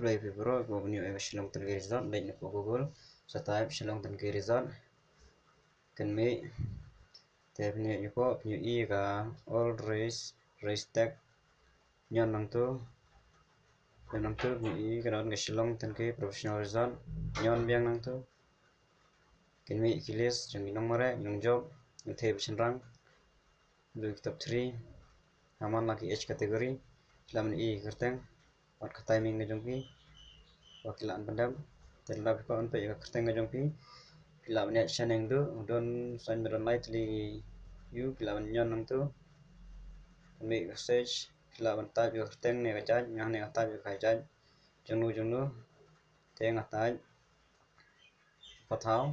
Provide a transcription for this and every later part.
Play Vibro go new Shillong Tangi Resort like Google so type Shillong Tangi Resort can me tab new yuko new e ga all race tag nyon nang tu new e ga don Shillong Tangi Professional Resort nyon biang nang tu can me kilis jang inong mare inong job yung tab shinrang do top 3 aman lagi H category laman e kerteng wat ka timing na jongpi wakilan pendam terlap ko on pe kerteng na jongpi pila net chaneng do don san meron light li you pila nyon nang tu make message pila ban type yo kerteng ne ga jaj nyang ne ga type yo ka jaj jongnu teng ga taj pathau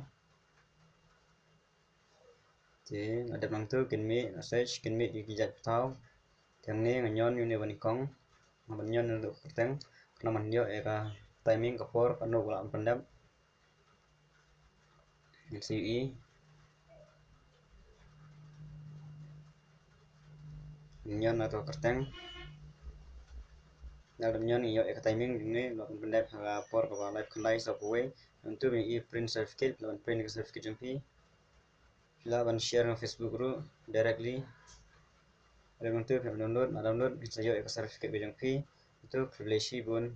te adap nang tu kin me message kin me ki jaj pathau teng ne ga nyon yu ne ban kong ban nyon do kerteng kana man yo e ga timing ka por kanu ga pendam CE nyon atau kerteng dalam nyon yo ek timing ini lo pendap ga por ka live kendai sa kuwe untuk e print certificate lo print certificate jengpi la ban share na Facebook ru directly ada untuk download bisa yo ek certificate jengpi itu privilege bun